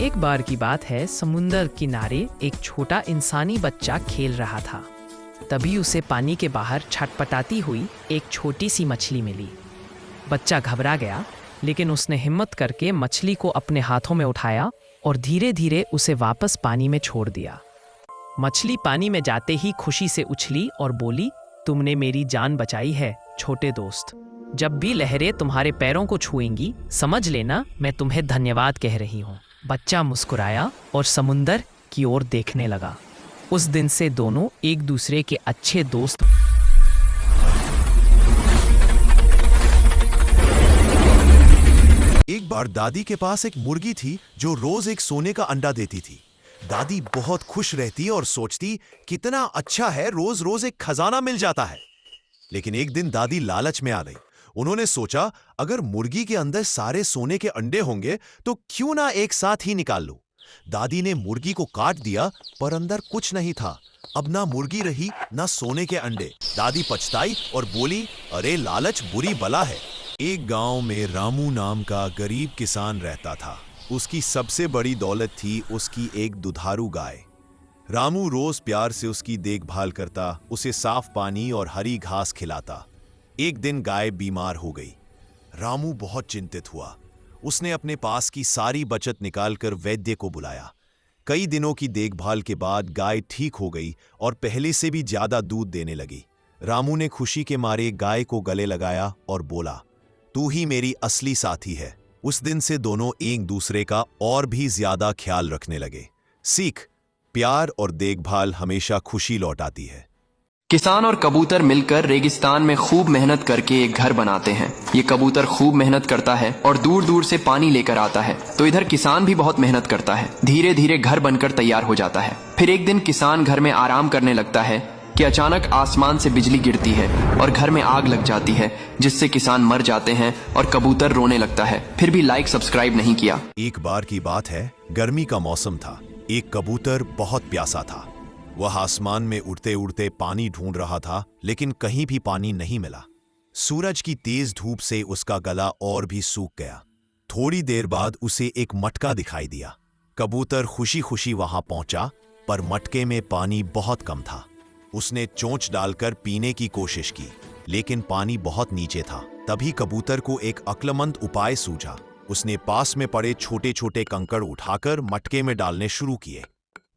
एक बार की बात है, समुंदर किनारे एक छोटा इंसानी बच्चा खेल रहा था। तभी उसे पानी के बाहर छटपटाती हुई एक छोटी सी मछली मिली। बच्चा घबरा गया, लेकिन उसने हिम्मत करके मछली को अपने हाथों में उठाया और धीरे धीरे उसे वापस पानी में छोड़ दिया। मछली पानी में जाते ही खुशी से उछली और बोली, तुमने मेरी जान बचाई है छोटे दोस्त। जब भी लहरें तुम्हारे पैरों को छुएंगी, समझ लेना मैं तुम्हें धन्यवाद कह रही हूँ। बच्चा मुस्कुराया और समुंदर की ओर देखने लगा। उस दिन से दोनों एक दूसरे के अच्छे दोस्त। एक बार दादी के पास एक मुर्गी थी जो रोज एक सोने का अंडा देती थी। दादी बहुत खुश रहती और सोचती, कितना अच्छा है, रोज रोज एक खजाना मिल जाता है। लेकिन एक दिन दादी लालच में आ गई। उन्होंने सोचा, अगर मुर्गी के अंदर सारे सोने के अंडे होंगे तो क्यों ना एक साथ ही निकाल लूं। दादी ने मुर्गी को काट दिया, पर अंदर कुछ नहीं था। अब ना मुर्गी रही ना सोने के अंडे। दादी पछताई और बोली, अरे लालच बुरी बला है। एक गांव में रामू नाम का गरीब किसान रहता था। उसकी सबसे बड़ी दौलत थी उसकी एक दुधारू गाय। रामू रोज प्यार से उसकी देखभाल करता, उसे साफ पानी और हरी घास खिलाता। एक दिन गाय बीमार हो गई। रामू बहुत चिंतित हुआ। उसने अपने पास की सारी बचत निकालकर वैद्य को बुलाया। कई दिनों की देखभाल के बाद गाय ठीक हो गई और पहले से भी ज्यादा दूध देने लगी। रामू ने खुशी के मारे गाय को गले लगाया और बोला, तू ही मेरी असली साथी है। उस दिन से दोनों एक दूसरे का और भी ज्यादा ख्याल रखने लगे। सीख, प्यार और देखभाल हमेशा खुशी लौटाती है। किसान और कबूतर मिलकर रेगिस्तान में खूब मेहनत करके एक घर बनाते हैं। ये कबूतर खूब मेहनत करता है और दूर दूर से पानी लेकर आता है, तो इधर किसान भी बहुत मेहनत करता है। धीरे धीरे घर बनकर तैयार हो जाता है। फिर एक दिन किसान घर में आराम करने लगता है कि अचानक आसमान से बिजली गिरती है और घर में आग लग जाती है, जिससे किसान मर जाते हैं और कबूतर रोने लगता है। फिर भी लाइक सब्सक्राइब नहीं किया। एक बार की बात है, गर्मी का मौसम था। एक कबूतर बहुत प्यासा था। वह आसमान में उड़ते उड़ते पानी ढूंढ रहा था, लेकिन कहीं भी पानी नहीं मिला। सूरज की तेज धूप से उसका गला और भी सूख गया। थोड़ी देर बाद उसे एक मटका दिखाई दिया। कबूतर खुशी खुशी वहां पहुंचा, पर मटके में पानी बहुत कम था। उसने चोंच डालकर पीने की कोशिश की, लेकिन पानी बहुत नीचे था। तभी कबूतर को एक अक्लमंद उपाय सूझा। उसने पास में पड़े छोटे छोटे कंकड़ उठाकर मटके में डालने शुरू किए।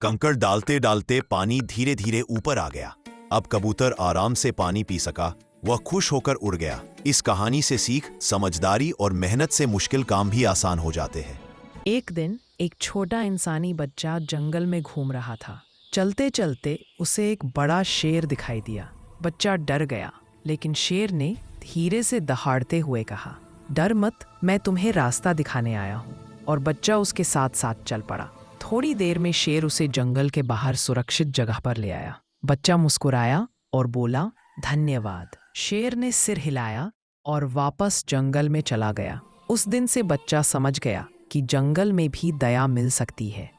कंकड़ डालते डालते पानी धीरे धीरे ऊपर आ गया। अब कबूतर आराम से पानी पी सका। वह खुश होकर उड़ गया। इस कहानी से सीख, समझदारी और मेहनत से मुश्किल काम भी आसान हो जाते हैं। एक दिन एक छोटा इंसानी बच्चा जंगल में घूम रहा था। चलते चलते उसे एक बड़ा शेर दिखाई दिया। बच्चा डर गया, लेकिन शेर ने धीरे से दहाड़ते हुए कहा, डर मत, मैं तुम्हें रास्ता दिखाने आया हूँ। और बच्चा उसके साथ साथ चल पड़ा। थोड़ी देर में शेर उसे जंगल के बाहर सुरक्षित जगह पर ले आया। बच्चा मुस्कुराया और बोला, धन्यवाद। शेर ने सिर हिलाया और वापस जंगल में चला गया। उस दिन से बच्चा समझ गया कि जंगल में भी दया मिल सकती है।